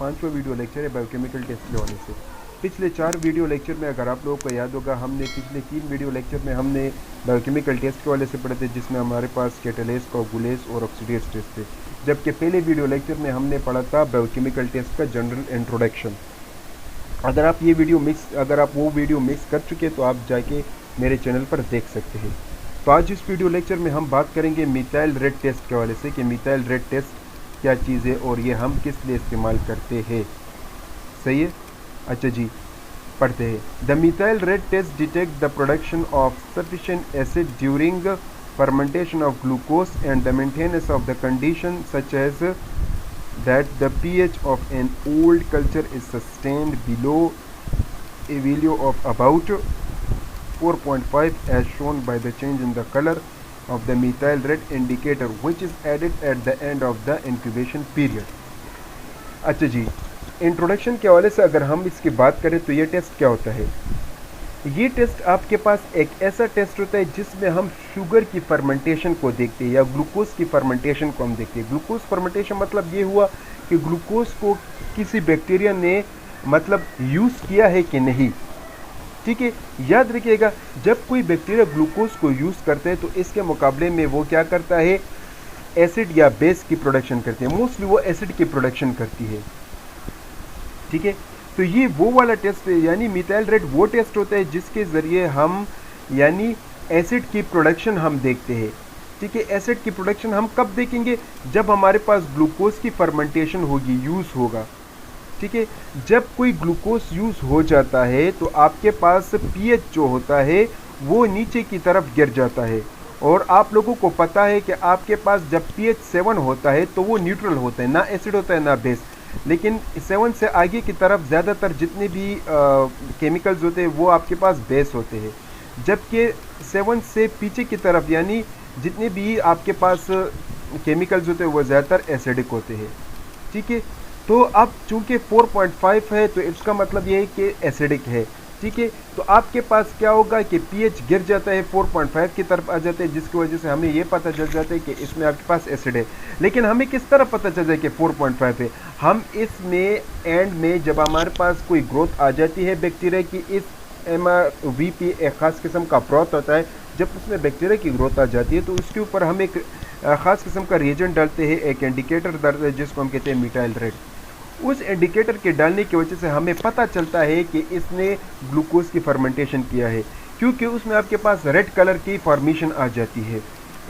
5वां video lecture है biochemical test के हवाले से। पिछले 4 वीडियो लेक्चर में अगर आप लोगों को याद होगा, हमने पिछले 3 वीडियो लेक्चर में हमने बायोकेमिकल टेस्ट के हवाले से पढ़े थे, जिसमें हमारे पास कैटालेस, कोगुलेस और ऑक्सीडेस टेस्ट थे। जबकि पहले वीडियो लेक्चर में हमने पढ़ा था बायोकेमिकल टेस्ट का जनरल इंट्रोडक्शन। अगर आप वो वीडियो मिस कर चुके तो आप जाके मेरे चैनल पर देख सकते हैं। तो आज इस वीडियो लेक्चर में हम बात करेंगे मिथाइल रेड टेस्ट के हवाले से कि मिथाइल रेड टेस्ट क्या चीज़ है और ये हम किस लिए इस्तेमाल करते हैं। सही है, अच्छा जी, पढ़ते हैं। The methyl red test detect the production of sufficient acid during fermentation of glucose and the maintenance of the condition such as that the pH of an old culture is sustained below a value of about 4.5 as shown by the change in the color of the methyl red indicator which is added at the end of the incubation period। अच्छा जी, introduction के हवाले से अगर हम इसकी बात करें तो ये टेस्ट क्या होता है। ये टेस्ट आपके पास एक ऐसा टेस्ट होता है जिसमें हम शुगर की फर्मेंटेशन को देखते हैं या ग्लूकोज की फर्मेंटेशन को हम देखते हैं। ग्लूकोज फर्मेंटेशन मतलब ये हुआ कि ग्लूकोज को किसी बैक्टीरिया ने मतलब यूज़ किया है कि नहीं। ठीक है, याद रखिएगा, जब कोई बैक्टीरिया ग्लूकोज को यूज़ करता है तो इसके मुकाबले में वो क्या करता है, एसिड या बेस की प्रोडक्शन करती है। मोस्टली वो एसिड की प्रोडक्शन करती है। ठीक है, तो ये वो वाला टेस्ट है, यानी मिथाइल रेड वो टेस्ट होता है जिसके ज़रिए हम यानी एसिड की प्रोडक्शन हम देखते हैं। ठीक है, एसिड की प्रोडक्शन हम कब देखेंगे, जब हमारे पास ग्लूकोज की फर्मेंटेशन होगी, यूज़ होगा। ठीक है, जब कोई ग्लूकोज यूज़ हो जाता है तो आपके पास पीएच जो होता है वो नीचे की तरफ गिर जाता है। और आप लोगों को पता है कि आपके पास जब पीएच 7 होता है तो वो न्यूट्रल होता है, ना एसिड होता है ना बेस। लेकिन 7 से आगे की तरफ ज़्यादातर जितने भी केमिकल्स होते हैं वो आपके पास बेस होते हैं, जबकि 7 से पीछे की तरफ यानी जितने भी आपके पास केमिकल्स होते हैं वो ज़्यादातर एसिडिक होते हैं। ठीक है, तो अब चूंकि 4.5 है तो इसका मतलब ये है कि एसिडिक है। ठीक है, तो आपके पास क्या होगा कि पीएच गिर जाता है, 4.5 की तरफ आ जाते हैं, जिसकी वजह से हमें ये पता चल जाता है कि इसमें आपके पास एसिड है। लेकिन हमें किस तरह पता चल जाए कि 4.5 है, हम इसमें एंड में जब हमारे पास कोई ग्रोथ आ जाती है बैक्टीरिया की, इस MRVP एक ख़ास किस्म का ब्रॉथ होता है, जब उसमें बैक्टीरिया की ग्रोथ आ जाती है तो उसके ऊपर हम एक ख़ास किस्म का रिएजेंट डालते हैं, एक इंडिकेटर डालते हैं जिसको हम कहते हैं मिथाइल रेड। उस इंडिकेटर के डालने की वजह से हमें पता चलता है कि इसने ग्लूकोज की फर्मेंटेशन किया है, क्योंकि उसमें आपके पास रेड कलर की फॉर्मेशन आ जाती है।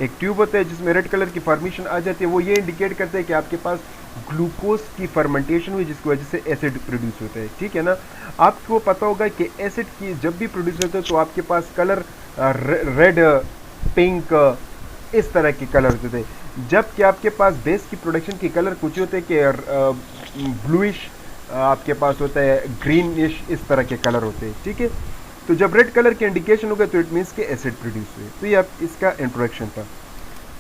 एक ट्यूब होता है जिसमें रेड कलर की फॉर्मेशन आ जाती है, वो ये इंडिकेट करता है कि आपके पास ग्लूकोज की फर्मेंटेशन हुई, जिसकी वजह से एसिड प्रोड्यूस होता है। ठीक है ना, आपको पता होगा कि एसिड की जब भी प्रोड्यूस होता है तो आपके पास कलर रेड, पिंक, इस तरह के कलर होते थे, जबकि आपके पास बेस की प्रोडक्शन के कलर कुछ होते हैं कि ब्लूइश आपके पास होता है, ग्रीनिश, इस तरह के कलर होते हैं। ठीक है, तो जब रेड कलर के इंडिकेशन होगा तो इट मीन्स कि एसिड प्रोड्यूस हुए। तो ये अब इसका इंट्रोडक्शन था।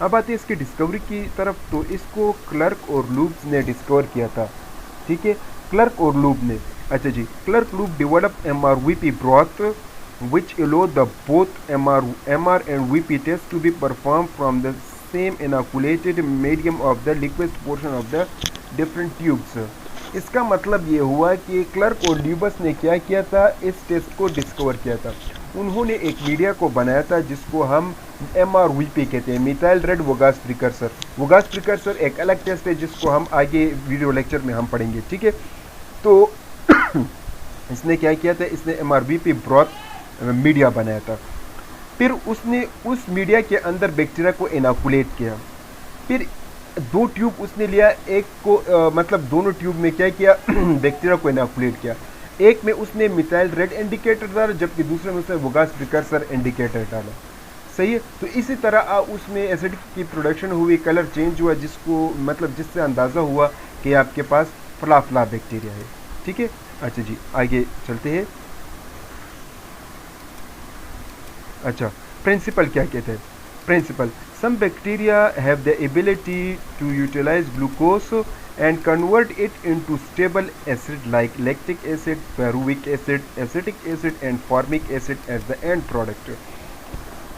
अब आते हैं इसकी डिस्कवरी की तरफ। तो इसको क्लर्क और लूब्स ने डिस्कवर किया था। ठीक है, क्लर्क और लूब ने, अच्छा जी, Clark Lubs develop MRVP broth which allow the both MR and VP test to be performed from the same inoculated medium of the liquid portion of the different tubes। इसका मतलब ये हुआ कि clerk और ल्यूबस ने क्या किया था, इस टेस्ट को डिस्कवर किया था। उन्होंने एक मीडिया को बनाया था जिसको हम MRVP कहते हैं, मिथाइल रेड वोगास प्रिकर्सर। वोगास प्रिकर्सर एक अलग टेस्ट है जिसको हम आगे वीडियो लेक्चर में हम पढ़ेंगे। ठीक है, तो इसने क्या किया था, इसने MRVP ब्रॉथ मीडिया बनाया था। फिर उसने उस मीडिया के अंदर बैक्टीरिया को इनोकुलेट किया। फिर 2 ट्यूब उसने लिया, एक को मतलब दोनों ट्यूब में क्या किया, बैक्टीरिया को इनोकुलेट किया। एक में उसने मिथाइल रेड इंडिकेटर डाला, जबकि दूसरे में उसने वोगास प्रिकर्सर इंडिकेटर डाला। सही है, तो इसी तरह उसमें एसिड की प्रोडक्शन हुई, कलर चेंज हुआ, जिसको मतलब जिससे अंदाज़ा हुआ कि आपके पास फला बैक्टीरिया है। ठीक है, अच्छा जी, आगे चलते हैं। अच्छा, प्रिंसिपल क्या कहते हैं। Principle, some bacteria have the ability to utilise glucose and convert it into stable acid like lactic acid, pyruvic acid, acetic acid and formic acid as the end product।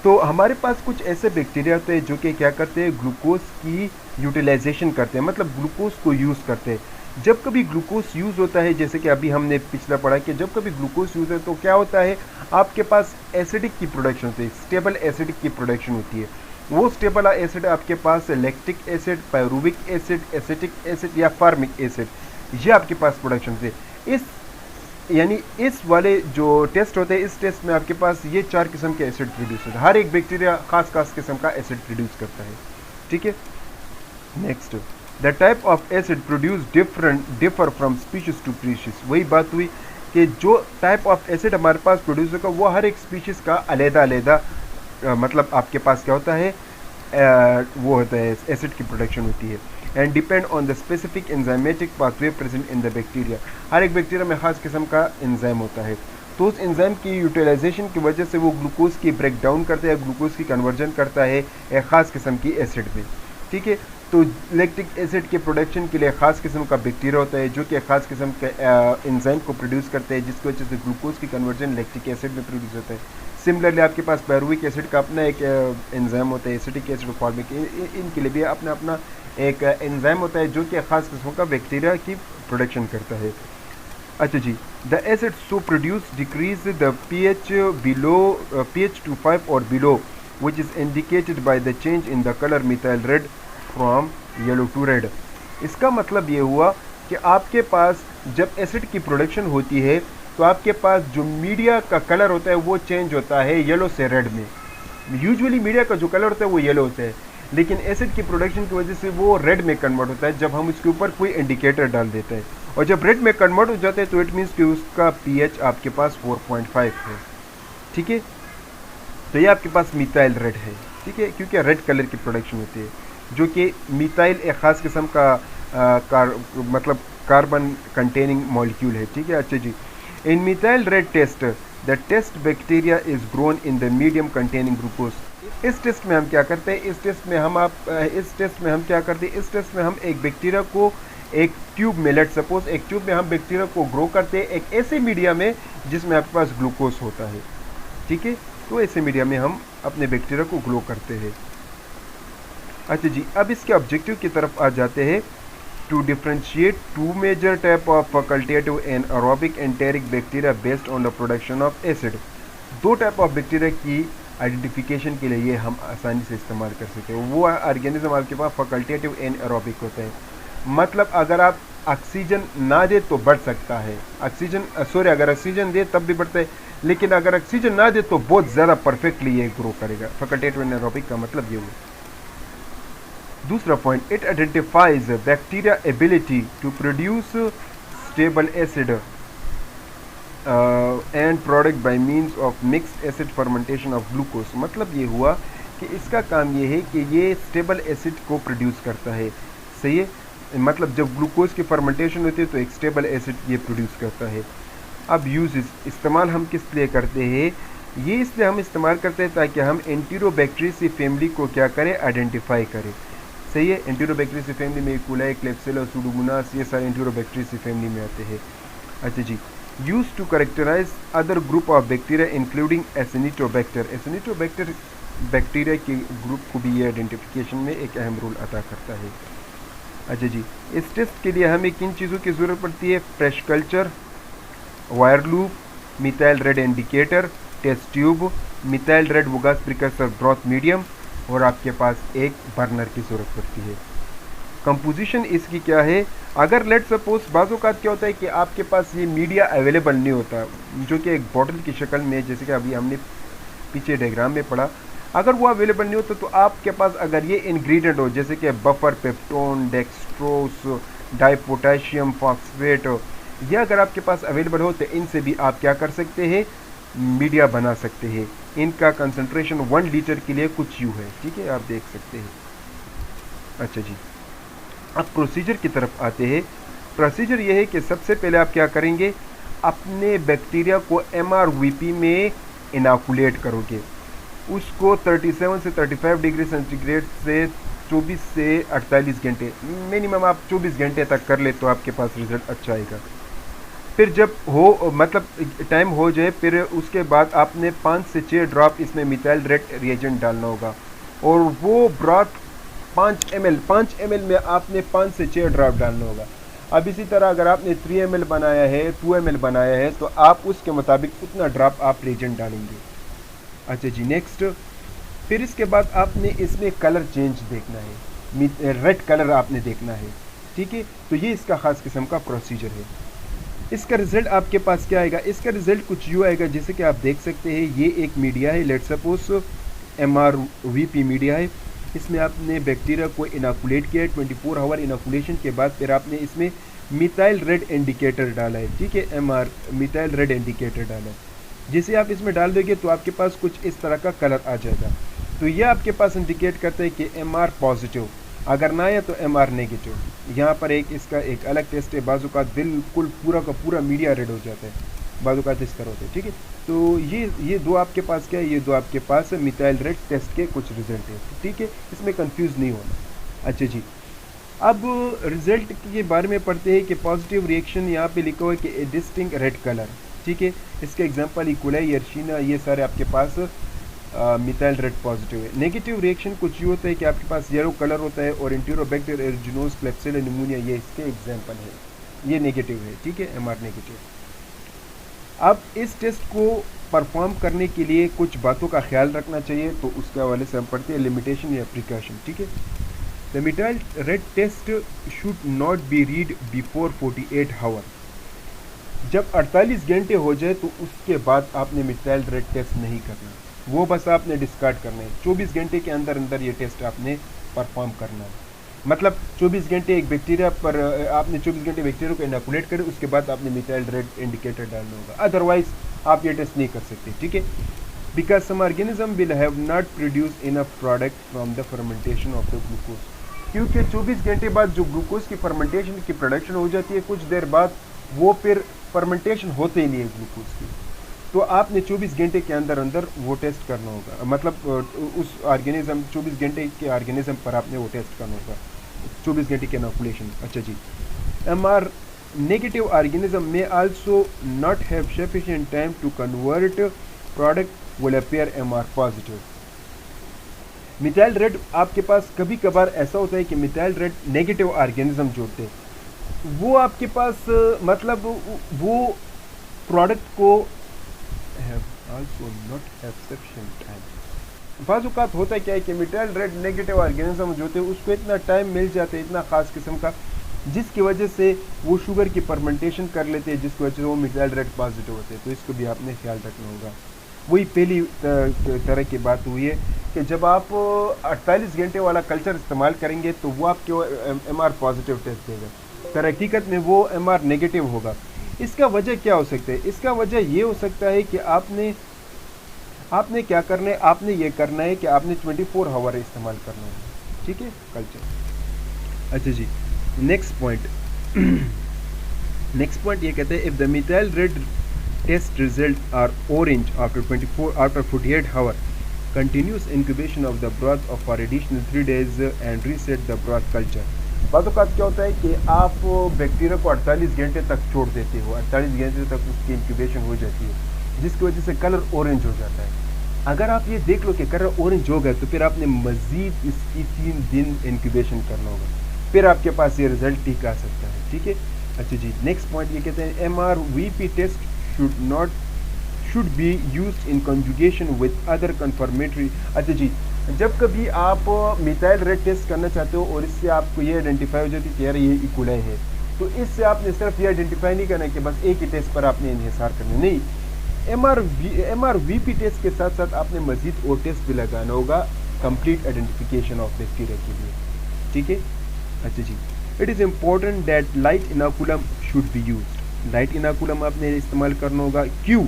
तो हमारे पास कुछ ऐसे बैक्टीरिया होते हैं जो कि क्या करते हैं, ग्लूकोज की यूटिलाइजेशन करते हैं, मतलब ग्लूकोज को यूज़ करते हैं। जब कभी ग्लूकोज यूज़ होता है, जैसे कि अभी हमने पिछला पढ़ा कि जब कभी ग्लूकोज यूज़ है तो क्या होता है, आपके पास एसिडिक की प्रोडक्शन होती है, स्टेबल एसिडिक की प्रोडक्शन होती है। वो स्टेबल एसिड आपके पास lactic acid, pyruvic acid, acetic acid या फार्मिक एसिड, ये आपके पास प्रोडक्शन थे। इस यानी इस वाले जो टेस्ट होते हैं, इस टेस्ट में आपके पास ये 4 किस्म के एसिड प्रोड्यूस होते हैं। हर एक बैक्टीरिया खास खास किस्म का एसिड प्रोड्यूस करता है, ठीक है। Next, the type of acid produce differ from species to species. वही बात हुई कि जो टाइप ऑफ एसिड हमारे पास प्रोड्यूस होगा वो हर एक स्पीशीज का अलहदा अलहदा मतलब आपके पास क्या होता है, वो होता है, एसिड की प्रोडक्शन होती है। And depend on the specific enzymatic pathway present in the bacteria. हर एक बैक्टीरिया में खास किस्म का एंजाइम होता है, तो उस एंजाइम की यूटिलाइजेशन की वजह से वो ग्लूकोज की ब्रेक डाउन करता है, ग्लूकोज की कन्वर्जन करता है एक ख़ास किस्म की एसिड में, ठीक है। तो लैक्टिक एसिड के प्रोडक्शन के लिए ख़ास किस्म का बैक्टीरिया होता है जो कि ख़ास किस्म के एंजाइम को प्रोड्यूस करते हैं, जिसकी वजह से ग्लूकोज की कन्वर्जन लैक्टिक एसिड में प्रोड्यूस होता है। सिमिलरली आपके पास पायरुविक एसिड का अपना एक एंजाइम होता है, एसिटिक एसिड, फॉर्मिक, इनके लिए भी अपना अपना एक एंजाइम होता है जो कि खास किस्मों का बैक्टीरिया की प्रोडक्शन करता है। अच्छा जी, the acid so produce decrease the pH below pH to 5 और below, which is indicated by the change in the colour methyl red from yellow to red. इसका मतलब ये हुआ कि आपके पास जब एसिड की प्रोडक्शन होती है तो आपके पास जो मीडिया का कलर होता है वो चेंज होता है येलो से रेड में। यूजुअली मीडिया का जो कलर होता है वो येलो होता है, लेकिन एसिड की प्रोडक्शन की वजह से वो रेड में कन्वर्ट होता है जब हम उसके ऊपर कोई इंडिकेटर डाल देते हैं। और जब रेड में कन्वर्ट हो जाता है तो इट मीन्स कि उसका पीएच आपके पास 4.5 है, ठीक है। तो ये आपके पास मिथाइल रेड है, ठीक है, क्योंकि रेड कलर की प्रोडक्शन होती है, जो कि मिथाइल एक ख़ास किस्म का मतलब कार्बन कंटेनिंग मॉलिक्यूल है, ठीक है। अच्छा जी, in methyl red test the test bacteria is grown in the medium containing glucose. इस टेस्ट में हम क्या करते हैं, इस टेस्ट में हम क्या करते हैं, इस टेस्ट में हम एक बैक्टीरिया को एक ट्यूब में, लेट सपोज एक ट्यूब में हम बैक्टीरिया को ग्रो करते हैं एक ऐसे मीडिया में जिसमें आपके पास ग्लूकोज होता है, ठीक है। तो ऐसे मीडिया में हम अपने बैक्टीरिया को ग्रो करते हैं। अच्छा जी, अब इसके ऑब्जेक्टिव की तरफ आ जाते हैं। To differentiate two major type of facultative and aerobic enteric bacteria based on the production of acid. दो टाइप ऑफ बैक्टीरिया की आइडेंटिफिकेशन के लिए ये हम आसानी से इस्तेमाल कर सकते हैं। वो ऑर्गेनिज्म आपके पास फैकल्टेटिव एंड एरोबिक होते हैं, मतलब अगर आप ऑक्सीजन ना दे तो बढ़ सकता है, अगर ऑक्सीजन दे तब भी बढ़ता है, लेकिन अगर ऑक्सीजन ना दे तो बहुत ज़्यादा परफेक्टली ये ग्रो करेगा। फैकल्टेटिव एंड एरोबिक का मतलब ये हुआ। दूसरा point, it identifies bacteria ability to produce stable acid end product by means of mixed acid fermentation of glucose. मतलब ये हुआ कि इसका काम ये है कि ये स्टेबल एसिड को प्रोड्यूस करता है, सही है। मतलब जब ग्लूकोज की फर्मेंटेशन होती है तो एक स्टेबल एसिड ये प्रोड्यूस करता है। अब यूजेस, इस्तेमाल हम किस लिए करते हैं, ये इसलिए हम इस्तेमाल करते हैं ताकि हम एंटीरोबैक्टीरियसी फैमिली को क्या करें, आइडेंटिफाई करें, सही है। एंटीरोबैक्टीरियसी फैमिली में इकोलाई, क्लेप्सिला, सूडोमोनास, ये सारे एंटीरोबैक्टीरियसी फैमिली में आते हैं। अच्छा जी, use to characterize other group of bacteria including Acinetobacter. Acinetobacter bacteria के ग्रुप को भी ये आइडेंटिफिकेशन में एक अहम रोल अदा करता है। अच्छा जी, इस टेस्ट के लिए हमें किन चीज़ों की ज़रूरत पड़ती है, fresh culture, wire loop, methyl red indicator, test tube, methyl red Voges Proskauer broth medium, और आपके पास एक बर्नर की ज़रूरत पड़ती है। कंपोजिशन इसकी क्या है, अगर लेट सपोज बाज़-औक़ात क्या होता है कि आपके पास ये मीडिया अवेलेबल नहीं होता, जो कि एक बॉटल की शक्ल में, जैसे कि अभी हमने पीछे डायग्राम में पढ़ा, अगर वो अवेलेबल नहीं होता तो आपके पास अगर ये इंग्रेडिएंट हो, जैसे कि बफर, पेप्टोन, डेक्सट्रोस, डाइपोटेशियम फॉस्फेट, ये अगर आपके पास अवेलेबल हो तो इनसे भी आप क्या कर सकते हैं, मीडिया बना सकते हैं। इनका कंसंट्रेशन 1 लीटर के लिए कुछ यूँ है, ठीक है, आप देख सकते हैं। अच्छा जी, अब प्रोसीजर की तरफ आते हैं। प्रोसीजर ये है कि सबसे पहले आप क्या करेंगे, अपने बैक्टीरिया को MRVP में इनाकुलेट करोगे, उसको 37 से 35 डिग्री सेंटीग्रेड से 24 से 48 घंटे, मिनिमम आप 24 घंटे तक कर ले तो आपके पास रिजल्ट अच्छा आएगा। फिर जब हो मतलब टाइम हो जाए, फिर उसके बाद आपने 5 से 6 ड्रॉप इसमें मिथाइल रेड रिएजेंट डालना होगा, और वो ब्रॉथ 5 ml में आपने 5 से 6 ड्रॉप डालना होगा। अब इसी तरह अगर आपने 3 ml बनाया है, 2 ml बनाया है, तो आप उसके मुताबिक उतना ड्रॉप आप रिएजेंट डालेंगे। अच्छा जी, नेक्स्ट, फिर इसके बाद आपने इसमें कलर चेंज देखना है, रेड कलर आपने देखना है, ठीक है। तो ये इसका ख़ास किस्म का प्रोसीजर है। इसका रिजल्ट आपके पास क्या आएगा? इसका रिजल्ट कुछ यूँ आएगा, जैसे कि आप देख सकते हैं ये एक मीडिया है, लेट सपोज MRVP मीडिया है। इसमें आपने बैक्टीरिया को इनाकुलेट किया है, 24 आवर इनाकुलेशन के बाद फिर आपने इसमें मिथाइल रेड इंडिकेटर डाला है, ठीक है, मिथाइल रेड इंडिकेटर डाला है। जिसे आप इसमें डाल दोगे तो आपके पास कुछ इस तरह का कलर आ जाएगा। तो यह आपके पास इंडिकेट करता है कि MR पॉजिटिव, अगर ना आया तो MR नेगेटिव। यहाँ पर इसका एक अलग टेस्ट है, बाजू का बिल्कुल पूरा का पूरा मीडिया रेड हो जाता है, बाजू का इस तरह होता है, ठीक है। तो ये दो आपके पास क्या है, ये दो आपके पास मिथाइल रेड टेस्ट के कुछ रिजल्ट है, ठीक है, इसमें कंफ्यूज नहीं होना। अच्छा जी, अब रिजल्ट के बारे में पढ़ते हैं कि पॉजिटिव रिएक्शन यहाँ पे लिखा हुआ है कि डिस्टिंक्ट रेड कलर, ठीक है। इसके एग्जांपल इकोलाई, यर्शीना, ये सारे आपके पास मिथाइल रेड पॉजिटिव है। नेगेटिव रिएक्शन कुछ यूँ होता है कि आपके पास येलो कलर होता है, और एंटीरोबैक्टीरियल एरिजिनोस, क्लेप्सिला निमोनिया, ये इसके एग्जांपल है, ये नेगेटिव है, ठीक है, MR नेगेटिव। अब इस टेस्ट को परफॉर्म करने के लिए कुछ बातों का ख्याल रखना चाहिए, तो उसके हवाले से हम पढ़ते हैं लिमिटेशन या प्रिकॉशन, ठीक है। The methyl red test should not be read before 48 hour. जब 48 घंटे हो जाए तो उसके बाद आपने मिथाइल रेड टेस्ट नहीं करना, वो बस आपने डिस्कार्ड करना है। 24 घंटे के अंदर अंदर ये टेस्ट आपने परफॉर्म करना है। मतलब 24 घंटे एक बैक्टीरिया पर आपने 24 घंटे बैक्टीरिया को इनोकुलेट करें, उसके बाद आपने मिथाइल रेड इंडिकेटर डालना होगा, अदरवाइज आप ये टेस्ट नहीं कर सकते, ठीक है। Because some organism will have not produce enough product from the fermentation of the glucose, क्योंकि 24 घंटे बाद जो ग्लूकोज की फर्मेंटेशन की प्रोडक्शन हो जाती है, कुछ देर बाद वो फिर फर्मेंटेशन होते ही नहीं है ग्लूकोज की। तो आपने 24 घंटे के अंदर अंदर वो टेस्ट करना होगा, मतलब उस ऑर्गेनिज्म 24 घंटे के ऑर्गेनिज्म पर आपने वो टेस्ट करना होगा, 24 घंटे के इनोकुलेशन। अच्छा जी, MR नेगेटिव ऑर्गेनिज्म में also not have sufficient time to convert product will appear MR positive. Methyl red आपके पास कभी कभार ऐसा होता है कि मिथाइल रेड नेगेटिव ऑर्गेनिज्म जोड़ते हैं, वो आपके पास मतलब वो प्रोडक्ट को have also not have sufficient time। बाज़ औक़ात होता है क्या है कि मिथाइल रेड नेगेटिव ऑर्गेनिज्म जो होते हैं उसको इतना टाइम मिल जाता है, इतना ख़ास किस्म का, जिसकी वजह से वो शुगर की फर्मेंटेशन कर लेते हैं, जिसकी वजह से वो मिथाइल रेड पॉजिटिव होते हैं। तो इसको भी आपने ख्याल रखना होगा। वही पहली तरह की बात हुई है कि जब आप 48 घंटे वाला कल्चर इस्तेमाल करेंगे तो वो आपके MR पॉजिटिव टेस्ट देगा, पर हकीकत में वो MR नेगेटिव होगा। इसका वजह क्या हो सकता है? इसका वजह ये हो सकता है कि आपने क्या करना है, आपने ये करना है कि आपने 24 आवर इस्तेमाल करना है, ठीक है, कल्चर। अच्छा जी, नेक्स्ट पॉइंट ये कहते हैं if the methyl red test result are orange after 48 hour continuous incubation of the broth of for additional 3 days and reset the broth culture. बात क्या होता है कि आप बैक्टीरिया को 48 घंटे तक छोड़ देते हो, 48 घंटे तक उसकी इंक्यूबेशन हो जाती है, जिसकी वजह से कलर ऑरेंज हो जाता है। अगर आप ये देख लो कि कलर ऑरेंज हो गया तो फिर आपने मज़ीद इसकी 3 दिन इंक्यूबेशन करना होगा, फिर आपके पास ये रिजल्ट ठीक आ सकता है, ठीक है। अच्छा जी, नेक्स्ट पॉइंट ये कहते हैं MRVP test should be used in conjugation with other confirmatory. अच्छा जी, जब कभी आप मिथाइल रेड टेस्ट करना चाहते हो और इससे आपको ये आइडेंटिफाई हो जाती है कि यार ये इकोलाई है, तो इससे आपने सिर्फ ये आइडेंटिफाई नहीं करना है कि बस एक ही टेस्ट पर आपने इन्हिसार करना, नहीं, MRVP टेस्ट के साथ साथ आपने मजीद और टेस्ट भी लगाना होगा कंप्लीट आइडेंटिफिकेशन ऑफ बैक्टीरिया के लिए, ठीक है। अच्छा जी, it is important that light inoculum should be used. Light inoculum आपने इस्तेमाल करना होगा, क्यों?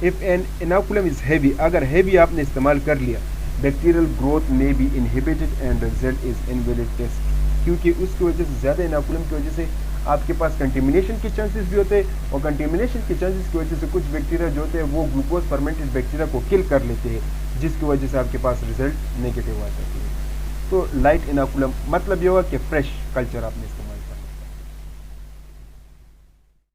If an inoculum is heavy, अगर हैवी आपने इस्तेमाल कर लिया, बैक्टीरियल ग्रोथ में be inhibited and result is invalid test, क्योंकि उसकी वजह से ज़्यादा इनोकुलम की वजह से आपके पास कंटेमिनेशन के चांसेस भी होते हैं, और कंटेमिनेशन के चांसेस की वजह से कुछ बैक्टीरिया जो होते हैं वो ग्लूकोज फर्मेंटेड बैक्टीरिया को किल कर लेते हैं, जिसकी वजह से आपके पास रिजल्ट नेगेटिव आ जाती है। तो लाइट इनोकुलम मतलब ये हुआ कि फ्रेश कल्चर आपने